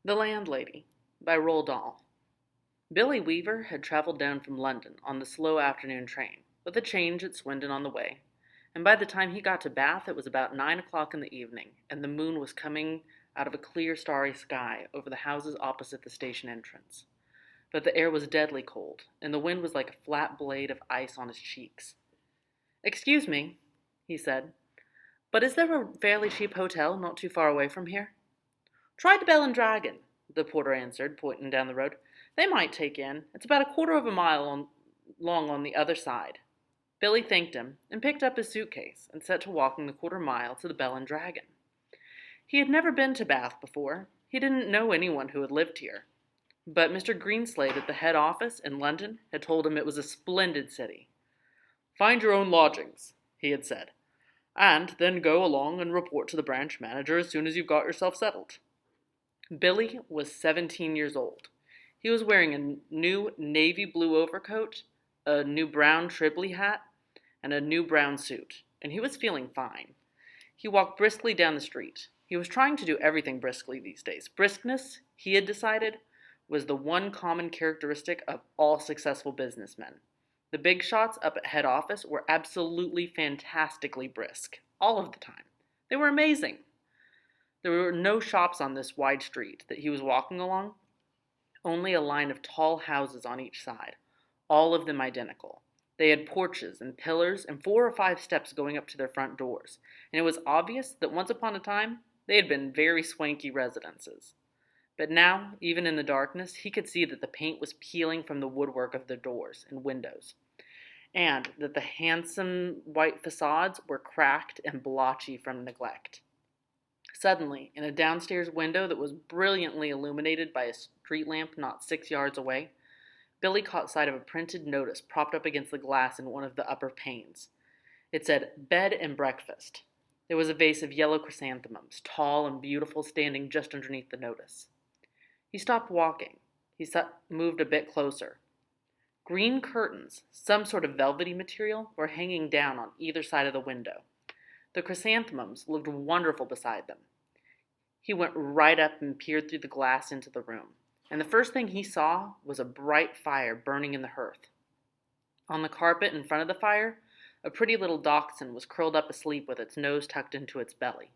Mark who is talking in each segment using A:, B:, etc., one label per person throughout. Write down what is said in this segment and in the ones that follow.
A: The Landlady by Roald Dahl. Billy Weaver had traveled down from London on the slow afternoon train, with a change at Swindon on the way, and by the time he got to Bath it was about 9 o'clock in the evening, and the moon was coming out of a clear starry sky over the houses opposite the station entrance. But the air was deadly cold, and the wind was like a flat blade of ice on his cheeks. "Excuse me," he said, "but is there a fairly cheap hotel not too far away from here?" "Try the Bell and Dragon," the porter answered, pointing down the road. "They might take in. It's about a quarter of a mile long on the other side." Billy thanked him and picked up his suitcase and set to walking the quarter mile to the Bell and Dragon. He had never been to Bath before. He didn't know anyone who had lived here. But Mr. Greenslade at the head office in London had told him it was a splendid city. "Find your own lodgings," he had said, "and then go along and report to the branch manager as soon as you've got yourself settled." Billy was 17 years old. He was wearing a new navy blue overcoat, a new brown Tribley hat, and a new brown suit, and he was feeling fine. He walked briskly down the street. He was trying to do everything briskly these days. Briskness, he had decided, was the one common characteristic of all successful businessmen. The big shots up at head office were absolutely fantastically brisk, all of the time. They were amazing. There were no shops on this wide street that he was walking along, only a line of tall houses on each side, all of them identical. They had porches and pillars and 4 or 5 steps going up to their front doors, and it was obvious that once upon a time they had been very swanky residences. But now, even in the darkness, he could see that the paint was peeling from the woodwork of the doors and windows, and that the handsome white facades were cracked and blotchy from neglect. Suddenly, in a downstairs window that was brilliantly illuminated by a street lamp not 6 yards away, Billy caught sight of a printed notice propped up against the glass in one of the upper panes. It said, "Bed and Breakfast." There was a vase of yellow chrysanthemums, tall and beautiful, standing just underneath the notice. He stopped walking. He moved a bit closer. Green curtains, some sort of velvety material, were hanging down on either side of the window. The chrysanthemums looked wonderful beside them. He went right up and peered through the glass into the room, and the first thing he saw was a bright fire burning in the hearth. On the carpet in front of the fire, a pretty little dachshund was curled up asleep with its nose tucked into its belly.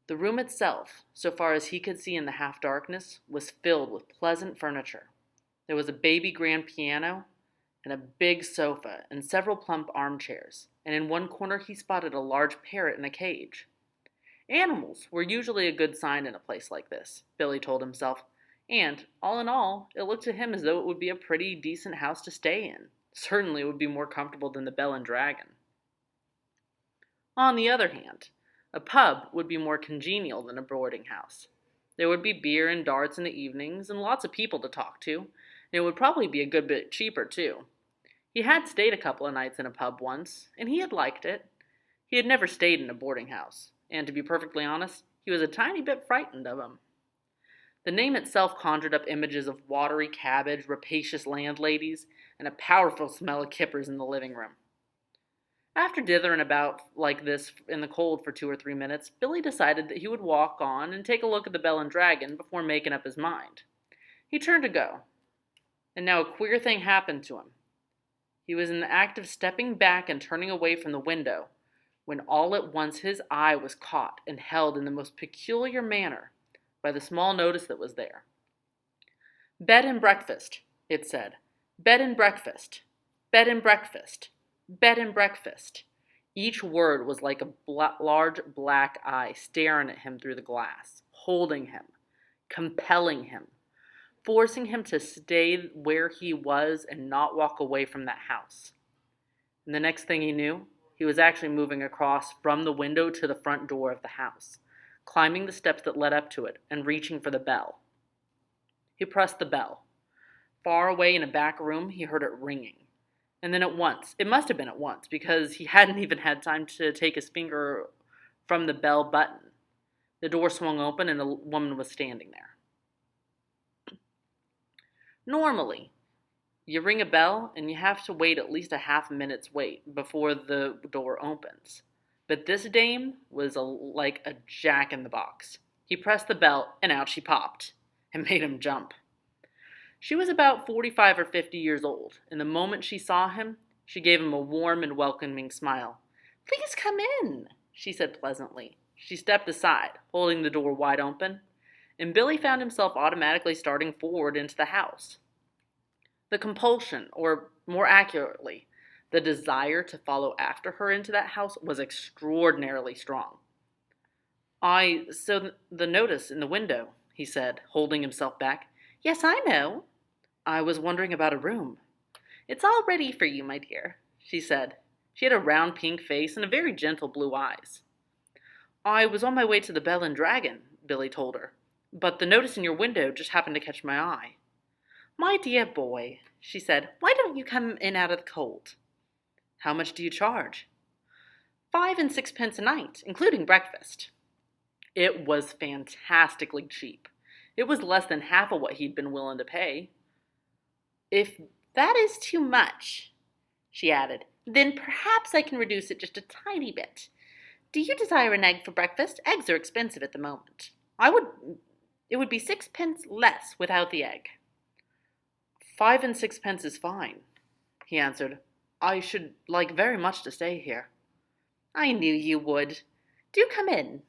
A: The room itself, so far as he could see in the half-darkness, was filled with pleasant furniture. There was a baby grand piano, and a big sofa, and several plump armchairs, and in one corner he spotted a large parrot in a cage. Animals were usually a good sign in a place like this, Billy told himself, and, all in all, it looked to him as though it would be a pretty decent house to stay in. Certainly it would be more comfortable than the Bell and Dragon. On the other hand, a pub would be more congenial than a boarding house. There would be beer and darts in the evenings, and lots of people to talk to, and it would probably be a good bit cheaper, too. He had stayed a couple of nights in a pub once, and he had liked it. He had never stayed in a boarding house, and to be perfectly honest, he was a tiny bit frightened of them. The name itself conjured up images of watery cabbage, rapacious landladies, and a powerful smell of kippers in the living room. After dithering about like this in the cold for 2 or 3 minutes, Billy decided that he would walk on and take a look at the Bell and Dragon before making up his mind. He turned to go, and now a queer thing happened to him. He was in the act of stepping back and turning away from the window, when all at once his eye was caught and held in the most peculiar manner by the small notice that was there. "Bed and Breakfast," it said. "Bed and Breakfast. Bed and Breakfast. Bed and Breakfast." Each word was like a large black eye staring at him through the glass, holding him, compelling him, forcing him to stay where he was and not walk away from that house. And the next thing he knew, he was actually moving across from the window to the front door of the house, climbing the steps that led up to it and reaching for the bell. He pressed the bell. Far away in a back room, he heard it ringing. And then at once, it must have been at once, because he hadn't even had time to take his finger from the bell button. The door swung open and a woman was standing there. Normally, you ring a bell and you have to wait at least a half minute's wait before the door opens. But this dame was like a jack in the box. He pressed the bell, and out she popped. It made him jump. She was about 45 or 50 years old, and the moment she saw him, she gave him a warm and welcoming smile. "Please come in," she said pleasantly. She stepped aside, holding the door wide open, and Billy found himself automatically starting forward into the house. The compulsion, or more accurately, the desire to follow after her into that house was extraordinarily strong. So the notice in the window," he said, holding himself back. "Yes, I know." "I was wondering about a room." "It's all ready for you, my dear," she said. She had a round pink face and a very gentle blue eyes. "I was on my way to the Bell and Dragon," Billy told her, "but the notice in your window just happened to catch my eye." "My dear boy," she said, "why don't you come in out of the cold?" "How much do you charge?" 5 and 6 pence a night, including breakfast." It was fantastically cheap. It was less than half of what he'd been willing to pay. "If that is too much," she added, "then perhaps I can reduce it just a tiny bit. Do you desire an egg for breakfast? Eggs are expensive at the moment. It would be 6 pence less without the egg." 5 and 6 pence is fine," he answered. "I should like very much to stay here." "I knew you would. Do come in."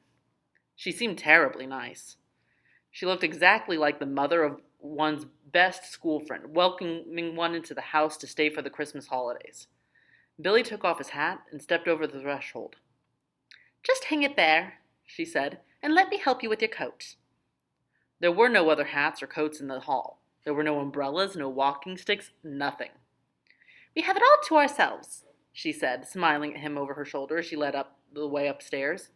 A: She seemed terribly nice. She looked exactly like the mother of one's best school friend, welcoming one into the house to stay for the Christmas holidays. Billy took off his hat and stepped over the threshold. "Just hang it there," she said, "and let me help you with your coat." There were no other hats or coats in the hall. There were no umbrellas, no walking sticks, nothing. "We have it all to ourselves," she said, smiling at him over her shoulder as she led up the way upstairs.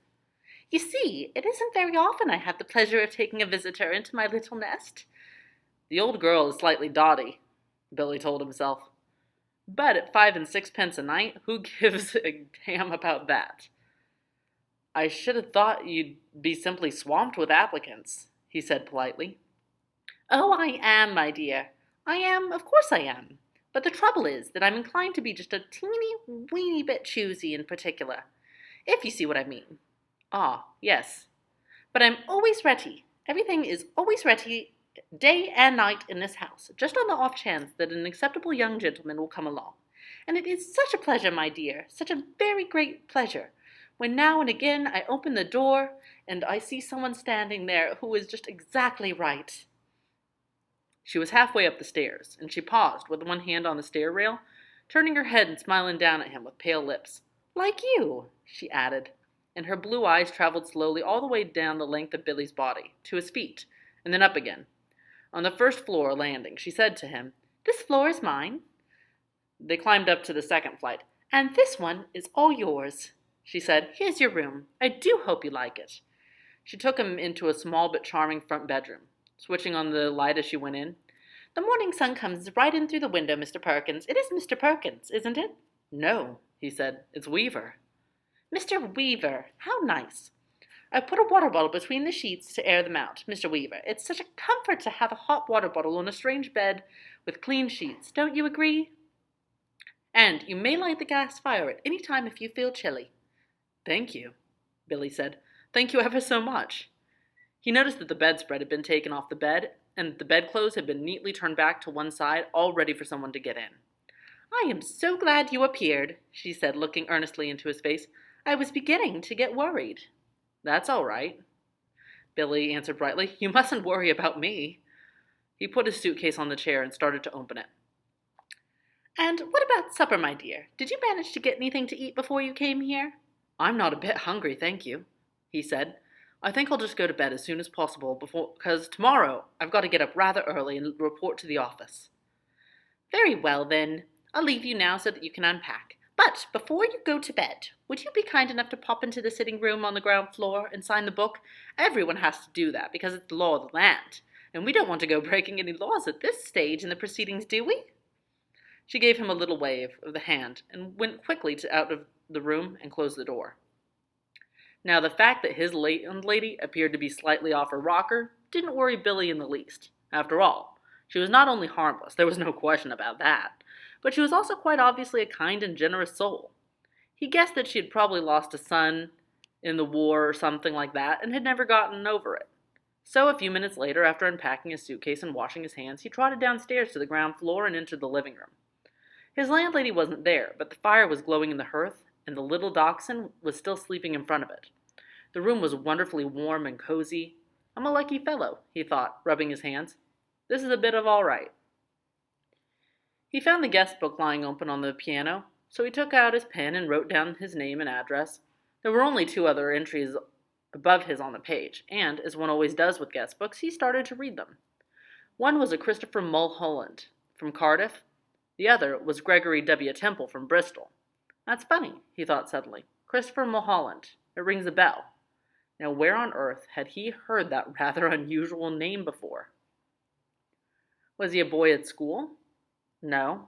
A: "You see, it isn't very often I have the pleasure of taking a visitor into my little nest." "The old girl is slightly dotty," Billy told himself. "But at 5 and 6 pence a night, who gives a damn about that?" "I should have thought you'd be simply swamped with applicants," he said politely. "Oh, I am, my dear. I am, of course I am. But the trouble is that I'm inclined to be just a teeny weeny bit choosy in particular, if you see what I mean." "Ah, yes." "But I'm always ready. Everything is always ready, day and night in this house, just on the off chance that an acceptable young gentleman will come along. And it is such a pleasure, my dear, such a very great pleasure, when now and again I open the door and I see someone standing there who is just exactly right." She was halfway up the stairs, and she paused with one hand on the stair rail, turning her head and smiling down at him with pale lips. "Like you," she added, and her blue eyes traveled slowly all the way down the length of Billy's body, to his feet, and then up again. On the first floor landing, she said to him, "This floor is mine." They climbed up to the second flight. "And this one is all yours," she said. "Here's your room. I do hope you like it." She took him into a small but charming front bedroom, switching on the light as she went in. "The morning sun comes right in through the window, Mr. Perkins. It is Mr. Perkins, isn't it?" "No," he said. "It's Weaver." "Mr. Weaver, how nice. I put a water bottle between the sheets to air them out, Mr. Weaver. It's such a comfort to have a hot water bottle on a strange bed with clean sheets. Don't you agree? And you may light the gas fire at any time if you feel chilly." "Thank you," Billy said. "Thank you ever so much." He noticed that the bedspread had been taken off the bed, and that the bedclothes had been neatly turned back to one side, all ready for someone to get in. "I am so glad you appeared," she said, looking earnestly into his face. "I was beginning to get worried." "That's all right," Billy answered brightly. "You mustn't worry about me." He put his suitcase on the chair and started to open it. "And what about supper, my dear? Did you manage to get anything to eat before you came here?" "I'm not a bit hungry, thank you," he said. "I think I'll just go to bed as soon as possible because tomorrow I've got to get up rather early and report to the office." "Very well, then. I'll leave you now so that you can unpack. But before you go to bed, would you be kind enough to pop into the sitting room on the ground floor and sign the book? Everyone has to do that because it's the law of the land, and we don't want to go breaking any laws at this stage in the proceedings, do we?" She gave him a little wave of the hand and went quickly out of the room and closed the door. Now, the fact that his landlady appeared to be slightly off her rocker didn't worry Billy in the least. After all, she was not only harmless, there was no question about that, but she was also quite obviously a kind and generous soul. He guessed that she had probably lost a son in the war or something like that and had never gotten over it. So a few minutes later, after unpacking his suitcase and washing his hands, he trotted downstairs to the ground floor and entered the living room. His landlady wasn't there, but the fire was glowing in the hearth, and the little dachshund was still sleeping in front of it. The room was wonderfully warm and cozy. I'm a lucky fellow, he thought, rubbing his hands. This is a bit of all right. He found the guest book lying open on the piano, so he took out his pen and wrote down his name and address. There were only 2 other entries above his on the page, and, as one always does with guest books, he started to read them. One was a Christopher Mulholland from Cardiff. The other was Gregory W. Temple from Bristol. That's funny, he thought suddenly. Christopher Mulholland. It rings a bell. Now, where on earth had he heard that rather unusual name before? Was he a boy at school? No.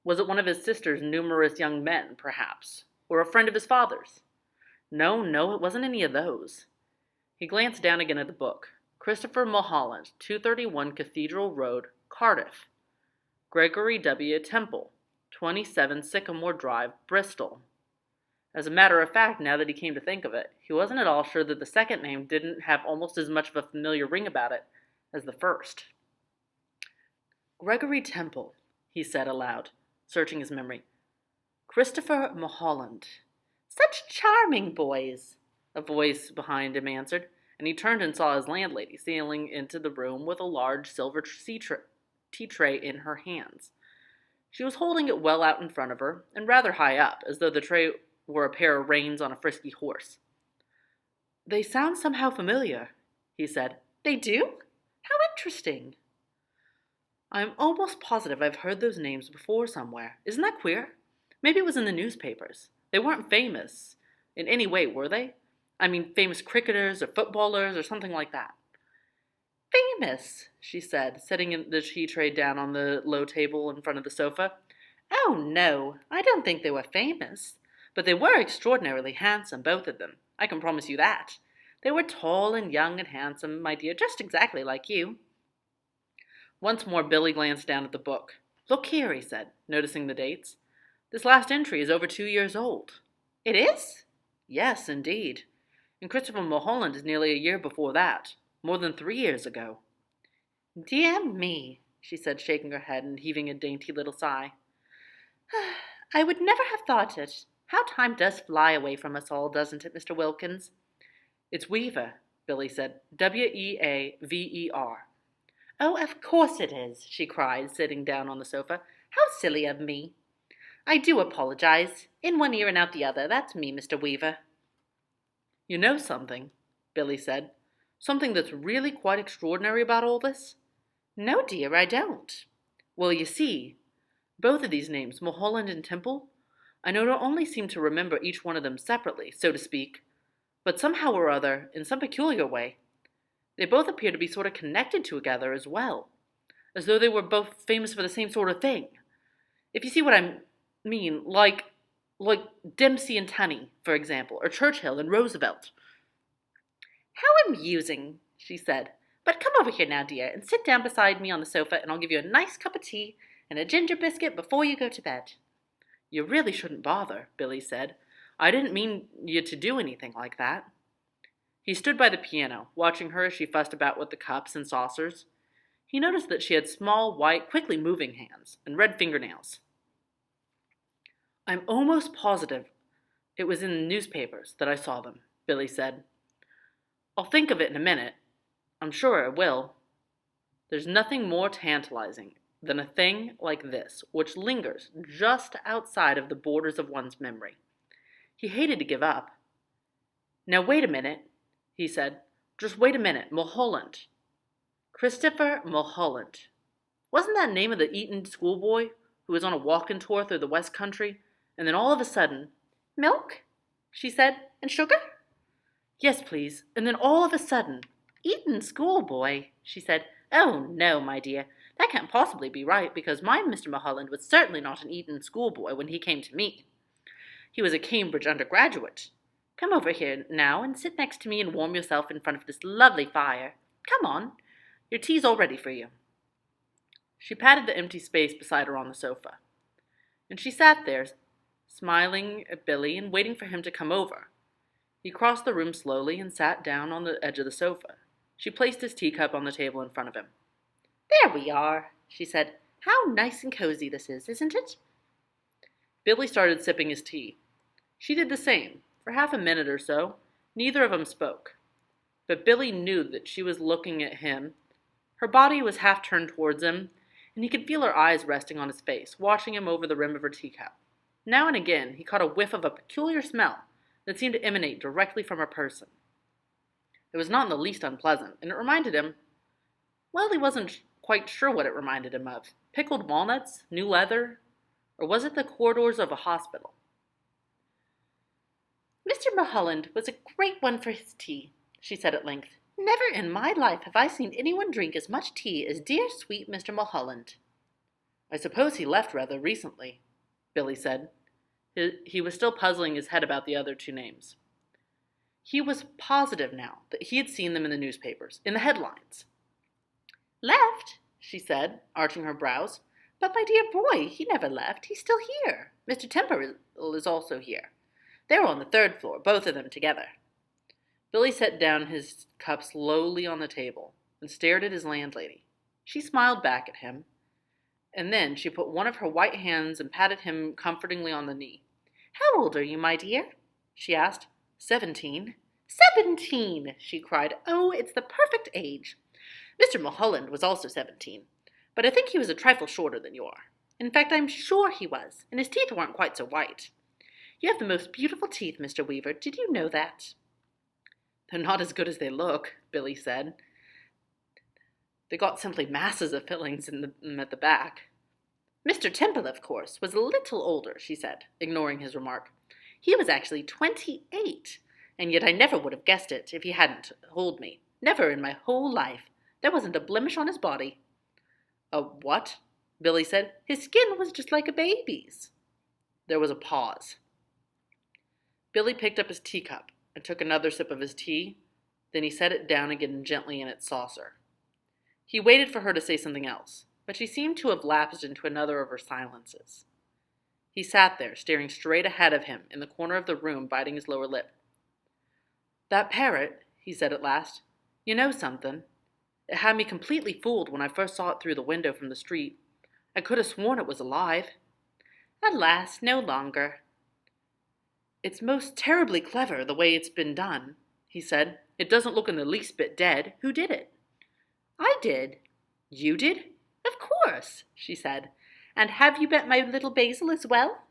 A: Was it one of his sister's numerous young men, perhaps? Or a friend of his father's? No, it wasn't any of those. He glanced down again at the book. Christopher Mulholland, 231 Cathedral Road, Cardiff. Gregory W. Temple, 27 Sycamore Drive, Bristol. As a matter of fact, now that he came to think of it, he wasn't at all sure that the second name didn't have almost as much of a familiar ring about it as the first. Gregory Temple, he said aloud, searching his memory. Christopher Mulholland. Such charming boys, a voice behind him answered, and he turned and saw his landlady sailing into the room with a large silver tea tray in her hands. She was holding it well out in front of her, and rather high up, as though the tray were a pair of reins on a frisky horse. They sound somehow familiar, he said. They do? How interesting. I'm almost positive I've heard those names before somewhere. Isn't that queer? Maybe it was in the newspapers. They weren't famous in any way, were they? I mean, famous cricketers or footballers or something like that. Famous, she said, setting the tea tray down on the low table in front of the sofa. Oh, no, I don't think they were famous. But they were extraordinarily handsome, both of them. I can promise you that. They were tall and young and handsome, my dear, just exactly like you. Once more, Billy glanced down at the book. Look here, he said, noticing the dates. This last entry is over 2 years old. It is? Yes, indeed. And Christopher Mulholland is nearly a year before that. More than 3 years ago. Dear me, she said, shaking her head and heaving a dainty little sigh. I would never have thought it. How time does fly away from us all, doesn't it, Mr. Wilkins? It's Weaver, Billy said. W-E-A-V-E-R. Oh, of course it is, she cried, sitting down on the sofa. How silly of me. I do apologize. In one ear and out the other. That's me, Mr. Weaver. You know something, Billy said. Something that's really quite extraordinary about all this? No, dear, I don't. Well, you see, both of these names, Mulholland and Temple, I not only seem to remember each one of them separately, so to speak, but somehow or other, in some peculiar way, they both appear to be sort of connected together as well, as though they were both famous for the same sort of thing. If you see what I mean, like Dempsey and Tunney, for example, or Churchill and Roosevelt. How amusing, she said. But come over here now, dear, and sit down beside me on the sofa, and I'll give you a nice cup of tea and a ginger biscuit before you go to bed. You really shouldn't bother, Billy said. I didn't mean you to do anything like that. He stood by the piano, watching her as she fussed about with the cups and saucers. He noticed that she had small, white, quickly moving hands and red fingernails. I'm almost positive it was in the newspapers that I saw them, Billy said. I'll think of it in a minute. I'm sure I will. There's nothing more tantalizing than a thing like this, which lingers just outside of the borders of one's memory. He hated to give up. Now wait a minute, he said. Just wait a minute. Mulholland. Christopher Mulholland. Wasn't that name of the Eton schoolboy who was on a walking tour through the West Country, and then all of a sudden, milk? She said, and sugar? Yes, please. And then all of a sudden, Eton schoolboy, she said. Oh, no, my dear. That can't possibly be right, because my Mr. Mulholland was certainly not an Eton schoolboy when he came to me. He was a Cambridge undergraduate. Come over here now and sit next to me and warm yourself in front of this lovely fire. Come on. Your tea's all ready for you. She patted the empty space beside her on the sofa. And she sat there, smiling at Billy and waiting for him to come over. He crossed the room slowly and sat down on the edge of the sofa. She placed his teacup on the table in front of him. "There we are," she said. "How nice and cozy this is, isn't it?" Billy started sipping his tea. She did the same. For half a minute or so, neither of them spoke. But Billy knew that she was looking at him. Her body was half turned towards him, and he could feel her eyes resting on his face, watching him over the rim of her teacup. Now and again, he caught a whiff of a peculiar smell that seemed to emanate directly from her person. It was not in the least unpleasant, and it reminded him, well, he wasn't quite sure what it reminded him of. Pickled walnuts? New leather? Or was it the corridors of a hospital? "Mr. Mulholland was a great one for his tea," she said at length. "Never in my life have I seen anyone drink as much tea as dear, sweet Mr. Mulholland." "I suppose he left rather recently," Billy said. He was still puzzling his head about the other two names. He was positive now that he had seen them in the newspapers, in the headlines. "Left?" she said, arching her brows. "But my dear boy, he never left. He's still here. Mr. Temple is also here. They're on the third floor, both of them together." Billy set down his cup slowly on the table and stared at his landlady. She smiled back at him, and then she put one of her white hands and patted him comfortingly on the knee. "How old are you, my dear?" she asked. 17. 17! She cried. "Oh, it's the perfect age. Mr. Mulholland was also 17, but I think he was a trifle shorter than you are. In fact, I'm sure he was, and his teeth weren't quite so white. You have the most beautiful teeth, Mr. Weaver. Did you know that?" "They're not as good as they look," Billy said. "They got simply masses of fillings in them at the back." "Mr. Temple, of course, was a little older," she said, ignoring his remark. "He was actually 28, and yet I never would have guessed it if he hadn't told me. Never in my whole life. There wasn't a blemish on his body." "A what?" Billy said. "His skin was just like a baby's." There was a pause. Billy picked up his teacup and took another sip of his tea. Then he set it down again gently in its saucer. He waited for her to say something else, but she seemed to have lapsed into another of her silences. He sat there, staring straight ahead of him in the corner of the room, biting his lower lip. "That parrot," he said at last. "You know something? It had me completely fooled when I first saw it through the window from the street. I could have sworn it was alive." "Alas, no longer." "It's most terribly clever, the way it's been done," he said. "It doesn't look in the least bit dead. Who did it?" "I did." "You did?" "Of course," she said. "And have you met my little Basil as well?"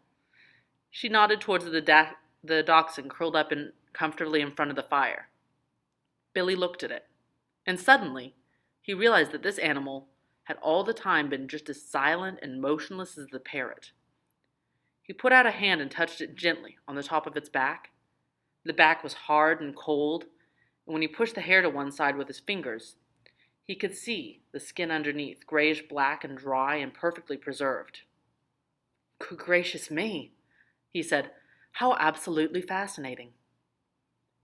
A: She nodded towards the dachshund curled up comfortably in front of the fire. Billy looked at it, and suddenly he realized that this animal had all the time been just as silent and motionless as the parrot. He put out a hand and touched it gently on the top of its back. The back was hard and cold, and when he pushed the hair to one side with his fingers, he could see the skin underneath, grayish-black and dry and perfectly preserved. "Good gracious me," he said. "How absolutely fascinating."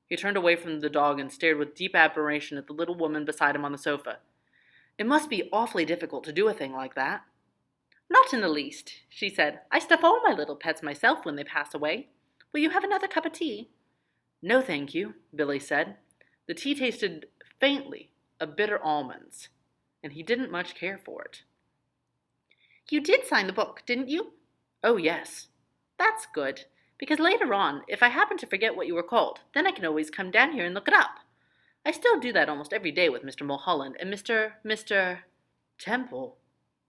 A: He turned away from the dog and stared with deep admiration at the little woman beside him on the sofa. "It must be awfully difficult to do a thing like that." "Not in the least," she said. "I stuff all my little pets myself when they pass away. Will you have another cup of tea?" "No, thank you," Billy said. The tea tasted faintly of bitter almonds, and he didn't much care for it. "You did sign the book, didn't you?" "Oh, yes." "That's good, because later on, if I happen to forget what you were called, then I can always come down here and look it up. I still do that almost every day with Mr. Mulholland and Mr. Temple,"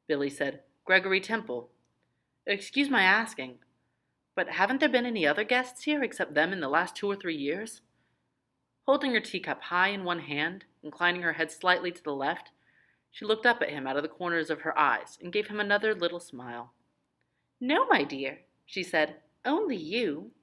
A: Billy said. "Gregory Temple. Excuse my asking, but haven't there been any other guests here except them in the last 2 or 3 years?" Holding her teacup high in one hand, inclining her head slightly to the left, she looked up at him out of the corners of her eyes and gave him another little smile. "No, my dear," she said, "only you."